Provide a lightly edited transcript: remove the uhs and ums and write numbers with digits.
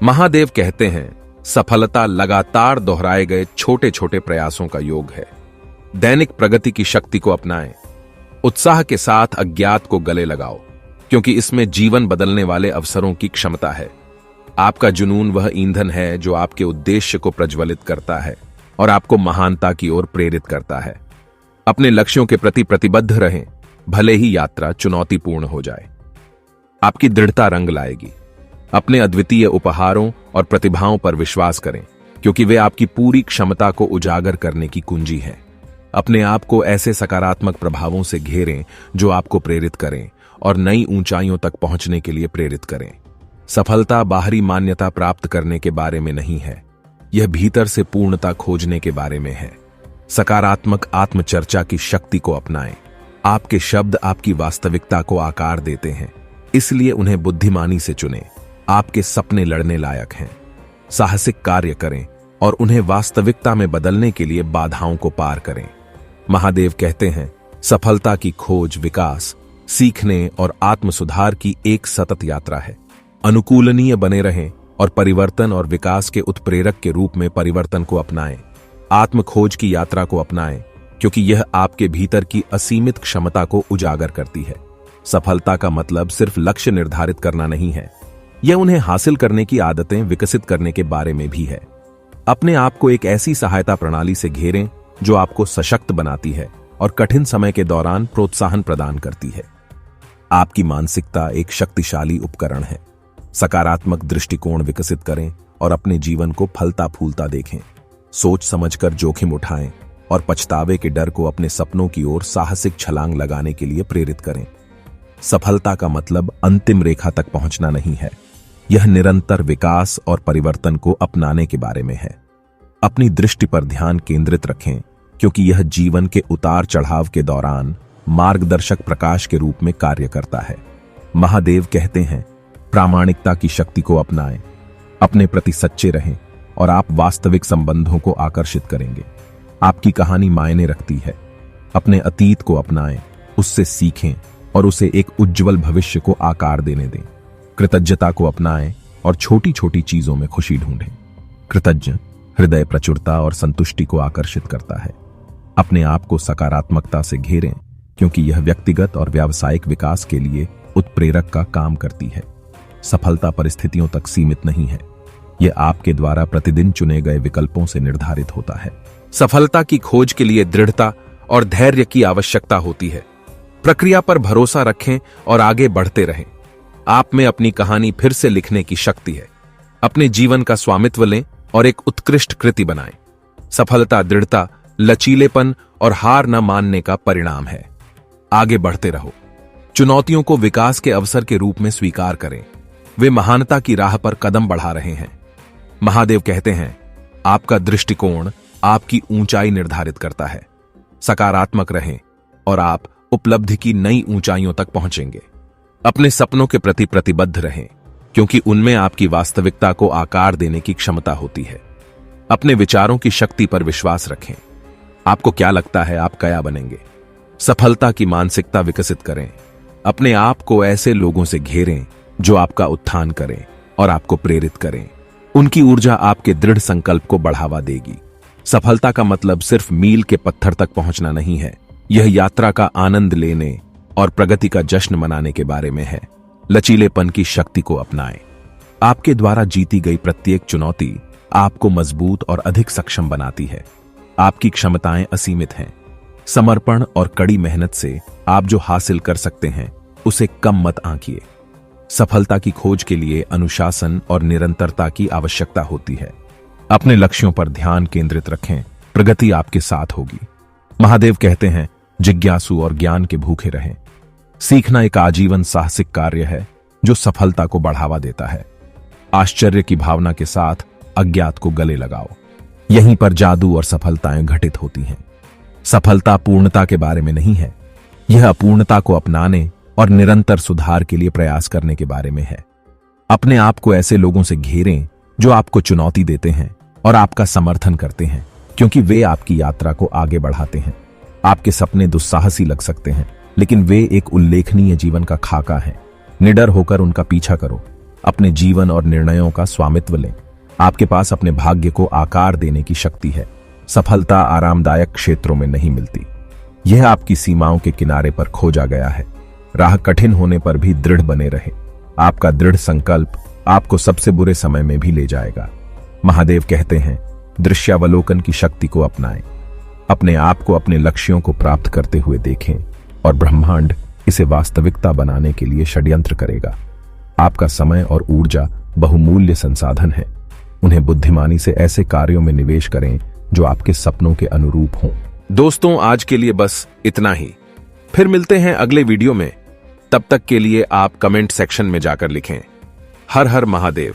महादेव कहते हैं, सफलता लगातार दोहराए गए छोटे छोटे प्रयासों का योग है। दैनिक प्रगति की शक्ति को अपनाएं। उत्साह के साथ अज्ञात को गले लगाओ, क्योंकि इसमें जीवन बदलने वाले अवसरों की क्षमता है। आपका जुनून वह ईंधन है जो आपके उद्देश्य को प्रज्वलित करता है और आपको महानता की ओर प्रेरित करता है। अपने लक्ष्यों के प्रति प्रतिबद्ध रहें, भले ही यात्रा चुनौतीपूर्ण हो जाए। आपकी दृढ़ता रंग लाएगी। अपने अद्वितीय उपहारों और प्रतिभाओं पर विश्वास करें, क्योंकि वे आपकी पूरी क्षमता को उजागर करने की कुंजी हैं। अपने आप को ऐसे सकारात्मक प्रभावों से घेरें जो आपको प्रेरित करें और नई ऊंचाइयों तक पहुंचने के लिए प्रेरित करें। सफलता बाहरी मान्यता प्राप्त करने के बारे में नहीं है, यह भीतर से पूर्णता खोजने के बारे में है। सकारात्मक आत्मचर्चा की शक्ति को अपनाएं। आपके शब्द आपकी वास्तविकता को आकार देते हैं, इसलिए उन्हें बुद्धिमानी से चुनें। आपके सपने लड़ने लायक हैं। साहसिक कार्य करें और उन्हें वास्तविकता में बदलने के लिए बाधाओं को पार करें। महादेव कहते हैं, सफलता की खोज विकास, सीखने और आत्म सुधार की एक सतत यात्रा है। अनुकूलनीय बने रहें और परिवर्तन और विकास के उत्प्रेरक के रूप में परिवर्तन को अपनाएं। आत्म खोज की यात्रा को अपनाएं, क्योंकि यह आपके भीतर की असीमित क्षमता को उजागर करती है। सफलता का मतलब सिर्फ लक्ष्य निर्धारित करना नहीं है, यह उन्हें हासिल करने की आदतें विकसित करने के बारे में भी है। अपने आप को एक ऐसी सहायता प्रणाली से घेरें जो आपको सशक्त बनाती है और कठिन समय के दौरान प्रोत्साहन प्रदान करती है। आपकी मानसिकता एक शक्तिशाली उपकरण है। सकारात्मक दृष्टिकोण विकसित करें और अपने जीवन को फलता फूलता देखें। सोच समझकर जोखिम उठाएं और पछतावे के डर को अपने सपनों की ओर साहसिक छलांग लगाने के लिए प्रेरित करें। सफलता का मतलब अंतिम रेखा तक पहुंचना नहीं है, यह निरंतर विकास और परिवर्तन को अपनाने के बारे में है। अपनी दृष्टि पर ध्यान केंद्रित रखें, क्योंकि यह जीवन के उतार चढ़ाव के दौरान मार्गदर्शक प्रकाश के रूप में कार्य करता है। महादेव कहते हैं, प्रामाणिकता की शक्ति को अपनाएं। अपने प्रति सच्चे रहें और आप वास्तविक संबंधों को आकर्षित करेंगे। आपकी कहानी मायने रखती है। अपने अतीत को अपनाएं, उससे सीखें और उसे एक उज्जवल भविष्य को आकार देने दें। कृतज्ञता को अपनाएं और छोटी छोटी चीजों में खुशी ढूंढें। कृतज्ञ हृदय प्रचुरता और संतुष्टि को आकर्षित करता है। अपने आप को सकारात्मकता से घेरें, क्योंकि यह व्यक्तिगत और व्यावसायिक विकास के लिए उत्प्रेरक का काम करती है। सफलता परिस्थितियों तक सीमित नहीं है, यह आपके द्वारा प्रतिदिन चुने गए विकल्पों से निर्धारित होता है। सफलता की खोज के लिए दृढ़ता और धैर्य की आवश्यकता होती है। प्रक्रिया पर भरोसा रखें और आगे बढ़ते रहें। आप में अपनी कहानी फिर से लिखने की शक्ति है। अपने जीवन का स्वामित्व लें और एक उत्कृष्ट कृति बनाएं। सफलता दृढ़ता, लचीलेपन और हार न मानने का परिणाम है। आगे बढ़ते रहो। चुनौतियों को विकास के अवसर के रूप में स्वीकार करें। वे महानता की राह पर कदम बढ़ा रहे हैं। महादेव कहते हैं, आपका दृष्टिकोण आपकी ऊंचाई निर्धारित करता है। सकारात्मक रहें और आप उपलब्धि की नई ऊंचाइयों तक पहुंचेंगे। अपने सपनों के प्रति प्रतिबद्ध रहें, क्योंकि उनमें आपकी वास्तविकता को आकार देने की क्षमता होती है। अपने विचारों की शक्ति पर विश्वास रखें। आपको क्या लगता है आप क्या बनेंगे? सफलता की मानसिकता विकसित करें। अपने आप को ऐसे लोगों से घेरें जो आपका उत्थान करें और आपको प्रेरित करें। उनकी ऊर्जा आपके दृढ़ संकल्प को बढ़ावा देगी। सफलता का मतलब सिर्फ मील के पत्थर तक पहुंचना नहीं है, यह यात्रा का आनंद लेने और प्रगति का जश्न मनाने के बारे में है। लचीलेपन की शक्ति को अपनाएं। आपके द्वारा जीती गई प्रत्येक चुनौती आपको मजबूत और अधिक सक्षम बनाती है। आपकी क्षमताएं असीमित हैं। समर्पण और कड़ी मेहनत से आप जो हासिल कर सकते हैं उसे कम मत आंकिए। सफलता की खोज के लिए अनुशासन और निरंतरता की आवश्यकता होती है। अपने लक्ष्यों पर ध्यान केंद्रित रखें, प्रगति आपके साथ होगी। महादेव कहते हैं, जिज्ञासु और ज्ञान के भूखे रहें। सीखना एक आजीवन साहसिक कार्य है जो सफलता को बढ़ावा देता है। आश्चर्य की भावना के साथ अज्ञात को गले लगाओ। यहीं पर जादू और सफलताएं घटित होती हैं। सफलता पूर्णता के बारे में नहीं है, यह अपूर्णता को अपनाने और निरंतर सुधार के लिए प्रयास करने के बारे में है। अपने आप को ऐसे लोगों से घेरें जो आपको चुनौती देते हैं और आपका समर्थन करते हैं, क्योंकि वे आपकी यात्रा को आगे बढ़ाते हैं। आपके सपने दुस्साहसी लग सकते हैं, लेकिन वे एक उल्लेखनीय जीवन का खाका है। निडर होकर उनका पीछा करो, अपने जीवन और निर्णयों का स्वामित्व लें। आपके पास अपने भाग्य को आकार देने की शक्ति है। सफलता आरामदायक क्षेत्रों में नहीं मिलती, यह आपकी सीमाओं के किनारे पर खोजा गया है। राह कठिन होने पर भी दृढ़ बने रहें। आपका दृढ़ संकल्प आपको सबसे बुरे समय में भी ले जाएगा। महादेव कहते हैं, दृश्यावलोकन की शक्ति को अपनाएं। अपने आप को अपने लक्ष्यों को प्राप्त करते हुए देखें और ब्रह्मांड इसे वास्तविकता बनाने के लिए षड्यंत्र करेगा। आपका समय और ऊर्जा बहुमूल्य संसाधन है। उन्हें बुद्धिमानी से ऐसे कार्यों में निवेश करें जो आपके सपनों के अनुरूप हों। दोस्तों, आज के लिए बस इतना ही। फिर मिलते हैं अगले वीडियो में। तब तक के लिए आप कमेंट सेक्शन में जाकर लिखें, हर हर महादेव।